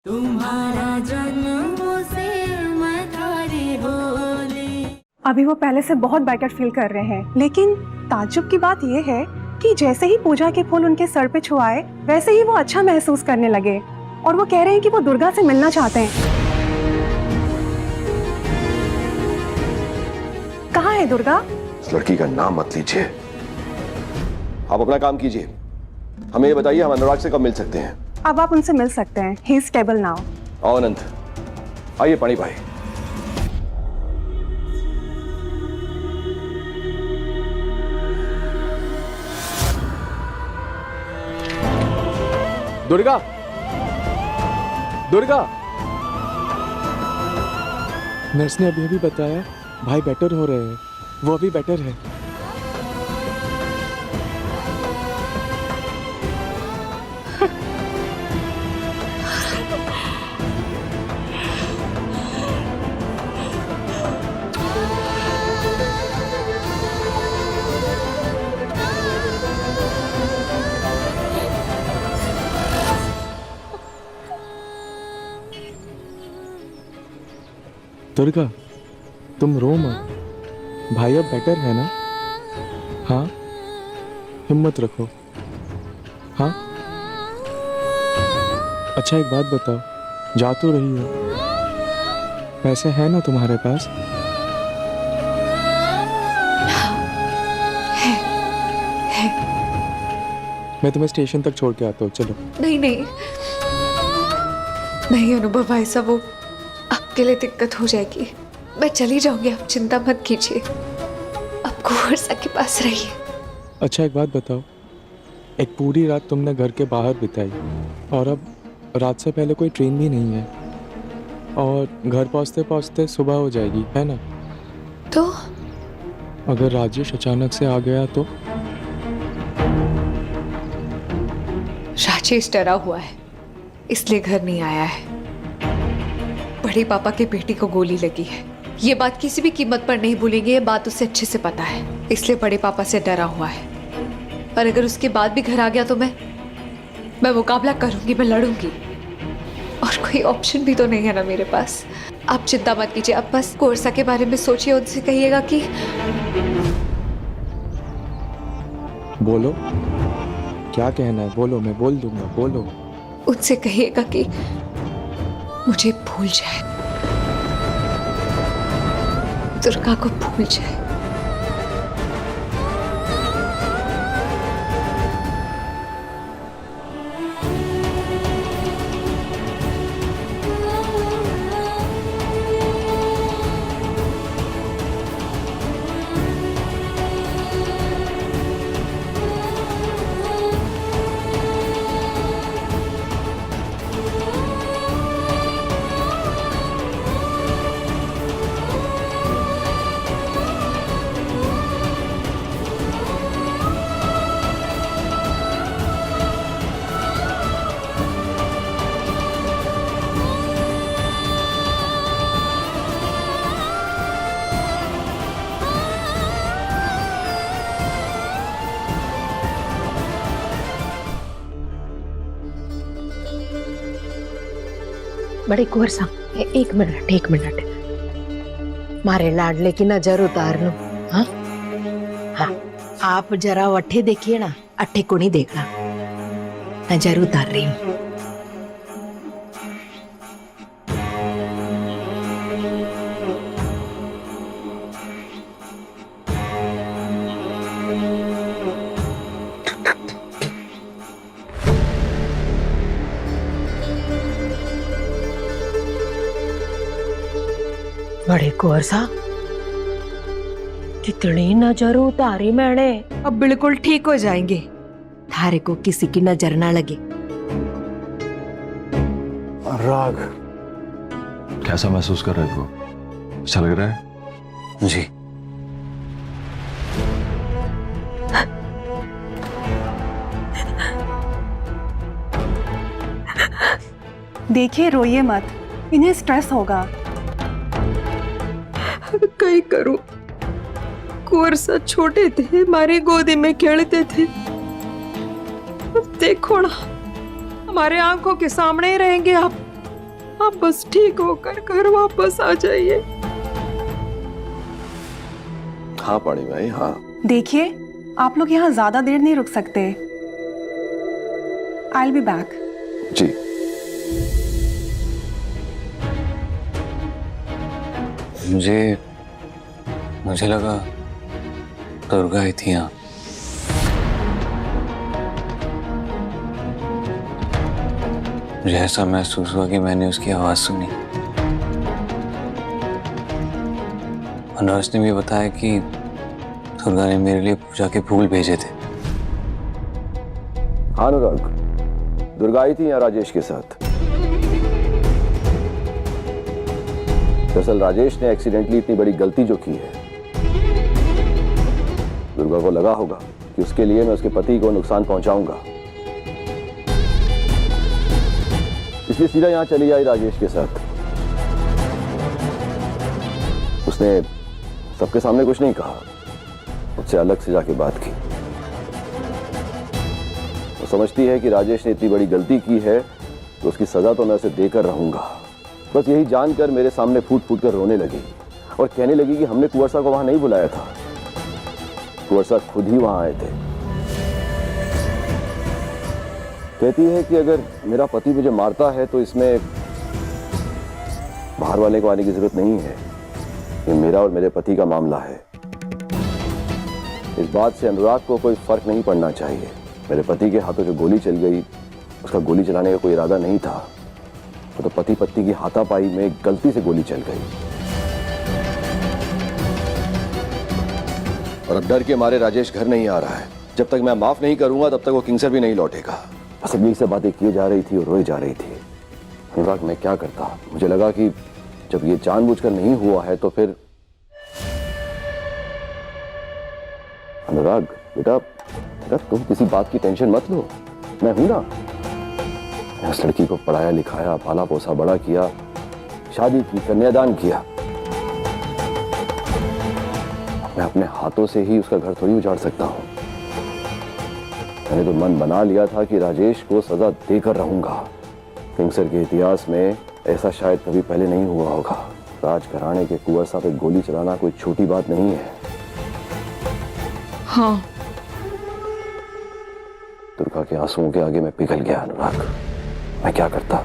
तुम्हारा जन्म से मैं थारी होली। अभी वो पहले से बहुत बेटर फील कर रहे हैं, लेकिन ताज्जुब की बात ये है कि जैसे ही पूजा के फूल उनके सर पे छुआए वैसे ही वो अच्छा महसूस करने लगे और वो कह रहे हैं कि वो दुर्गा से मिलना चाहते हैं। कहाँ है दुर्गा? इस लड़की का नाम मत लीजिए, आप अपना काम कीजिए। हमें ये बताइए हम अनुराग से कब मिल सकते हैं? अब आप उनसे मिल सकते हैं, ही इज स्टेबल नाउ। आओ अनंत, आइए पानी भाई। दुर्गा, दुर्गा, नर्स ने अभी अभी बताया भाई बेटर हो रहे हैं, वो अभी बेटर है। दुर्गा, तुम रो मत, भाई अब बेटर है ना? हाँ, हिम्मत रखो। हाँ, अच्छा एक बात बताओ, जा तो रही हो, पैसे हैं ना तुम्हारे पास? है। मैं तुम्हें स्टेशन तक छोड़ के आता हूँ, चलो। नहीं नहीं नहीं अनुभव भाई साहब, वो आपके लिए दिक्कत हो जाएगी। मैं चली जाऊंगी, आप चिंता मत कीजिए, आप कुंवर के पास रहिए। अच्छा एक बात बताओ, एक पूरी रात तुमने घर के बाहर बिताई और अब रात से पहले कोई ट्रेन भी नहीं है और घर पहुंचते पहुंचते सुबह हो जाएगी, है ना? तो अगर राजेश अचानक से आ गया तो? राजेश डरा हुआ है, इसलिए घर नहीं आया है। बड़े पापा के बेटी को गोली लगी है, ये बात किसी भी कीमत पर नहीं भूलेंगे, ये बात उसे अच्छे से पता है, इसलिए बड़े पापा से डरा हुआ है। और अगर उसके बाद भी घर आ गया तो मैं मुकाबला करूंगी, मैं लड़ूंगी, और कोई ऑप्शन भी तो नहीं है ना मेरे पास। आप चिंता मत कीजिए, आप बस कोर्सा के बारे में सोचिए, उनसे कहिएगा कि बोलो, क्या कहना है बोलो, मैं बोल दूंगा, बोलो। उनसे कहिएगा कि मुझे भूल जाए, दुर्गा को भूल जाए। बड़े कुंवर साहब, एक मिनट, मारे लाडले की नजर उतार लो। हाँ हाँ, आप जरा वट्ठे देखिए ना, अट्ठे को नहीं देखा, नजर उतार रही हूँ। बड़े कुंवर साहब, कितनी नजर उतारी मैंने, अब बिल्कुल ठीक हो जाएंगे, थारे को किसी की नजर ना लगे। राग, कैसा महसूस कर रहे हो? अच्छा लग रहा है? जी। देखिए रोइए मत, इन्हें स्ट्रेस होगा। कहीं करूं, कुंवर सा छोटे थे, हमारी गोदी में खेलते थे, अब देखो ना, हमारे आंखों के सामने ही रहेंगे आप। आप बस ठीक होकर घर वापस आ जाइए। हाँ पाणी भाई, हाँ। देखिए, आप लोग यहाँ ज्यादा देर नहीं रुक सकते। I will be back. जी। मुझे लगा दुर्गा आई थी यहाँ। मुझे ऐसा महसूस हुआ कि मैंने उसकी आवाज सुनी। मनोज ने भी बताया कि दुर्गा ने मेरे लिए पूजा के फूल भेजे थे। हाँ अनुराग, दुर्गा आई थी यहाँ राजेश के साथ। दरअसल राजेश ने एक्सीडेंटली इतनी बड़ी गलती जो की है, दुर्गा को लगा होगा कि उसके लिए मैं उसके पति को नुकसान पहुंचाऊंगा, इसलिए सीधा यहां चली आई राजेश के साथ। उसने सबके सामने कुछ नहीं कहा, मुझसे अलग से जाके बात की। वो समझती है कि राजेश ने इतनी बड़ी गलती की है तो उसकी सजा तो मैं उसे देकर रहूंगा। बस यही जानकर मेरे सामने फूट फूट कर रोने लगी और कहने लगी कि हमने कुंवर साहब को वहां नहीं बुलाया था, कुंवर साहब खुद ही वहां आए थे। कहती है कि अगर मेरा पति मुझे मारता है तो इसमें बाहर वाले को आने की जरूरत नहीं है, ये मेरा और मेरे पति का मामला है। इस बात से अनुराग को कोई फर्क नहीं पड़ना चाहिए। मेरे पति के हाथों जो गोली चल गई, उसका गोली चलाने का कोई इरादा नहीं था, वो तो पति पत्नी की हाथापाई में गलती से गोली चल गई। और अब डर के मारे राजेश घर नहीं आ रहा है। जब तक मैं माफ नहीं करूंगा तब तक वो किंगसर भी नहीं लौटेगा। बस अब यही सब बातें किए जा रही थी और रोई जा रही थी। अनुराग मैं क्या करता? मुझे लगा कि जब ये जानबूझकर नहीं हुआ है तो फिर। अनुराग बेटा, तुम किसी बात की टेंशन मत लो, मैं हूं ना। मैं उस लड़की को पढ़ाया लिखाया, पाला पोसा बड़ा किया, शादी की, कन्यादान किया। मैं अपने हाथों से ही उसका घर थोड़ी उजाड़ सकता हूं। मैंने तो मन बना लिया था कि राजेश को सजा देकर रहूंगा। किंगसर के इतिहास में ऐसा शायद कभी पहले नहीं हुआ होगा। राजघराने के कुंवर साहब पे गोली चलाना कोई छोटी बात नहीं है। हाँ। दुर्गा के आंसुओं के आगे मैं पिघल गया। अनुराग मैं क्या करता?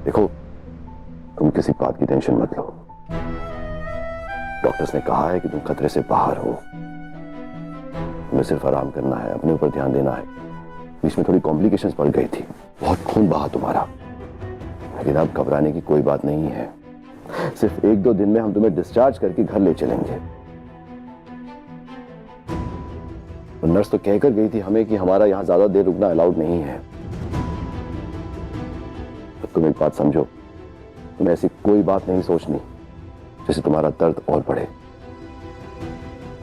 देखो, तुम किसी बात की टेंशन मत लो। डॉक्टर्स ने कहा है कि तुम खतरे से बाहर हो। तुम्हें सिर्फ आराम करना है, अपने ऊपर ध्यान देना है। बीच में थोड़ी कॉम्प्लिकेशंस बढ़ गई थी, बहुत खून बहा तुम्हारा, लेकिन अब घबराने की कोई बात नहीं है। सिर्फ 1-2 दिन में हम तुम्हें डिस्चार्ज करके घर ले चलेंगे। तो नर्स तो कहकर गई थी हमें कि हमारा यहां ज्यादा देर रुकना अलाउड नहीं है। तो तुम एक बात समझो, तुम्हें ऐसी कोई बात नहीं सोचनी जिससे तुम्हारा दर्द और बढ़े।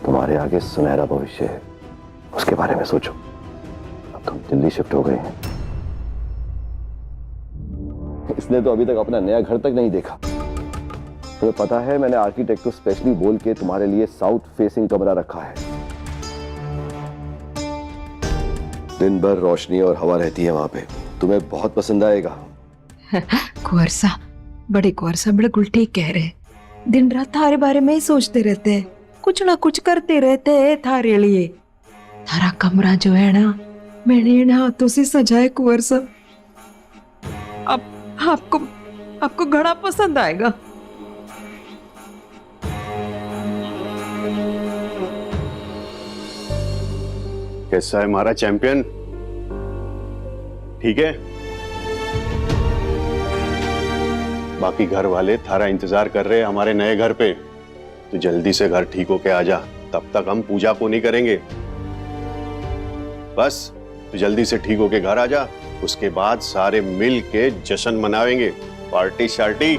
तुम्हारे आगे सुनहरा भविष्य है, उसके बारे में सोचो। अब तुम दिल्ली शिफ्ट हो गए हैं, इसने तो अभी तक अपना नया घर तक नहीं देखा। तुम्हें पता है मैंने आर्किटेक्ट को स्पेशली बोल के तुम्हारे लिए साउथ फेसिंग कमरा रखा है। दिन भर रोशनी और हवा रहती है वहां पे, तुम्हें बहुत पसंद आएगा। कुंवर साहब, बड़े कुंवर साहब बिल्कुल ठीक कह रहे हैं। दिन रात थारे बारे में ही सोचते रहते हैं, कुछ ना कुछ करते रहते हैं थारे लिए। थारा कमरा जो है ना, मैंने इन हाथों से सजाए कुंवर साहब। अब आपको घना पसंद आएगा। कैसा है हमारा चैंपियन? ठीक है? बाकी घर वाले थारा इंतजार कर रहे हैं हमारे नए घर पे। तो जल्दी से घर ठीक होके आ जा, तब तक हम पूजा को नहीं करेंगे। बस तो जल्दी से ठीक होके घर आ जा, उसके बाद सारे मिल के जश्न मनाएंगे, पार्टी शार्टी।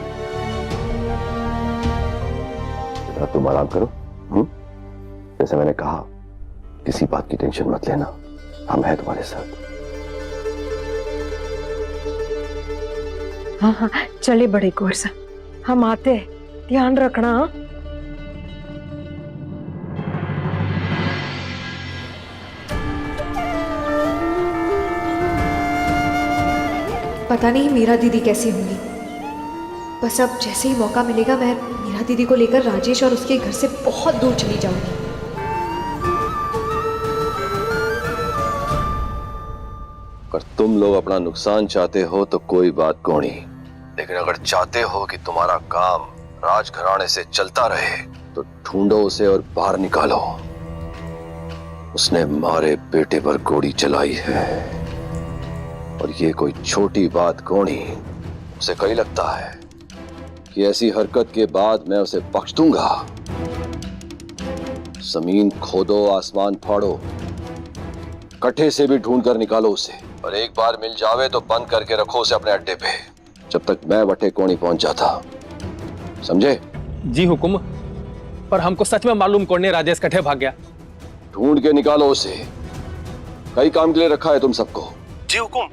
तुम आराम करो। जैसे मैंने कहा, किसी बात की टेंशन मत लेना, हम हैं तुम्हारे साथ। हाँ हाँ चले बड़े कुंवर साहब, हम आते हैं, ध्यान रखना। हाँ? पता नहीं मीरा दीदी कैसी होंगी। बस अब जैसे ही मौका मिलेगा मैं मीरा दीदी को लेकर राजेश और उसके घर से बहुत दूर चली जाऊंगी। अगर तुम लोग अपना नुकसान चाहते हो तो कोई बात कोनी, लेकिन अगर चाहते हो कि तुम्हारा काम राजघराने से चलता रहे तो ढूंढो उसे और बाहर निकालो। उसने मारे बेटे पर गोली चलाई है और ये कोई छोटी बात कोनी। उसे कहीं लगता है कि ऐसी हरकत के बाद मैं उसे बख्श दूंगा। जमीन खोदो, आसमान फाड़ो, कट्ठे से भी ढूंढ कर निकालो उसे, और एक बार मिल जावे तो बंद करके रखो उसे अपने अड्डे पे, जब तक मैं वटे कोनी पहुंच जाता। समझे? जी हुकुम। पर हमको सच में मालूम कौन राजेश कट्ठे भाग गया। ढूंढ के निकालो उसे। कई काम के लिए रखा है तुम सबको। जी हुकुम।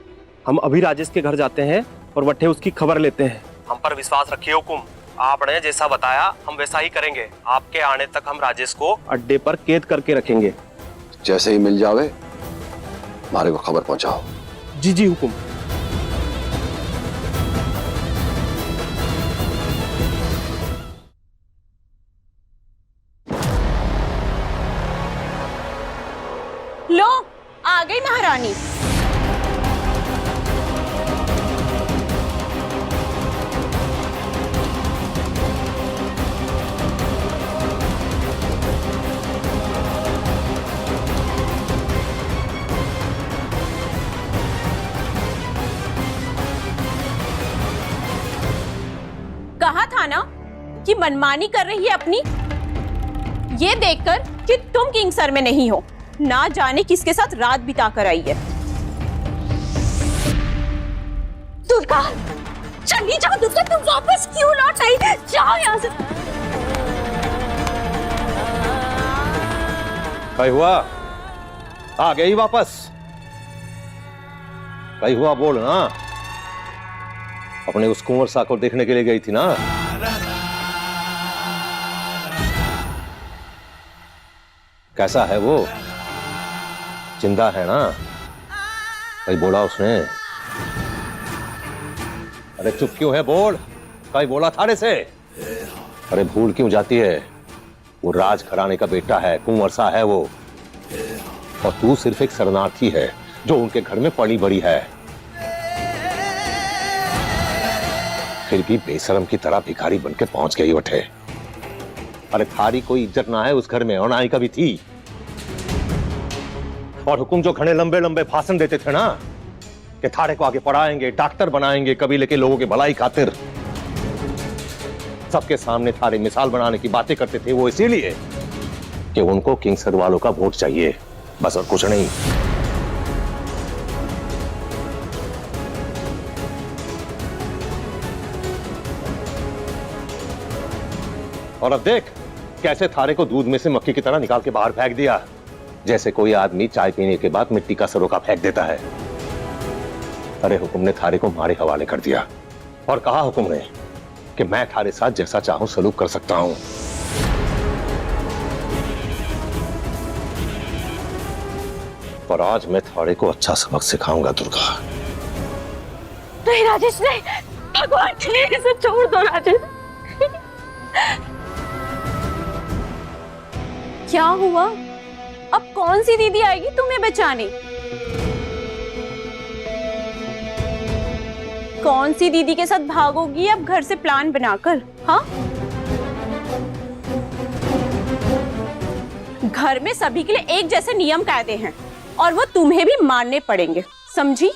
हम अभी राजेश के घर जाते हैं और वट्ठे उसकी खबर लेते हैं। हम पर विश्वास रखिए हुकुम, आपने जैसा बताया हम वैसा ही करेंगे। आपके आने तक हम राजेश को अड्डे पर कैद करके रखेंगे। जैसे ही मिल जावे हमारे को खबर पहुंचाओ। जी जी हुकुम। लो आ गई महारानी। कहा था ना कि मनमानी कर रही है अपनी। ये देखकर कि तुम किंगसर में नहीं हो, ना जाने किसके साथ रात बिता कर आई है। दुर्गा चली जाओ, दुर्गा तुम वापस क्यों लौट आई? जाओ यहाँ से। क्या हुआ? आ गई वापस? क्या हुआ बोल ना। अपने उस कुंवर सा को देखने के लिए गई थी ना। कैसा है वो? जिंदा है ना? कहीं बोला उसने? अरे चुप क्यों है? बोल। कहीं बोला थारे से? अरे भूल क्यों जाती है? वो राज घराने का बेटा है, कुंवर सा है वो, और तू सिर्फ एक शरणार्थी है जो उनके घर में पली बड़ी है। फिर भी बेशरम की तरह भिखारी बनके पहुंच गई वठे। अरे थारी कोई इज्जत ना है उस घर में, और ना ही कभी थी। और हुकुम जो घने लंबे लंबे भाषण देते थे ना कि थारे को आगे पढ़ाएंगे, डॉक्टर बनाएंगे, कभी लेके लोगों की भलाई खातिर, सबके सामने थारे मिसाल बनाने की बातें करते थे, वो इसीलिए कि उनको किंगसर वालों का वोट चाहिए, बस और कुछ नहीं। और अब देख कैसे थारे को दूध में से मक्खी की तरह निकाल के बाहर फेंक दिया, जैसे कोई आदमी चाय पीने के बाद मिट्टी का सरोखा फेंक देता है। अरे हुकुम ने थारे को हमारे हवाले कर दिया और कहा हुकुम ने कि मैं थारे साथ जैसा चाहूं सलूक कर सकता हूं। और आज मैं थारे को अच्छा सबक सिखाऊंगा दुर्गा। नहीं राजेश नहीं, भगवान के लिए इसे छोड़ दो राजेश। क्या हुआ? अब कौन सी दीदी आएगी तुम्हें बचाने? कौन सी दीदी के साथ भागोगी अब घर से प्लान बनाकर? हाँ, घर में सभी के लिए एक जैसे नियम कायदे हैं और वो तुम्हें भी मानने पड़ेंगे, समझी?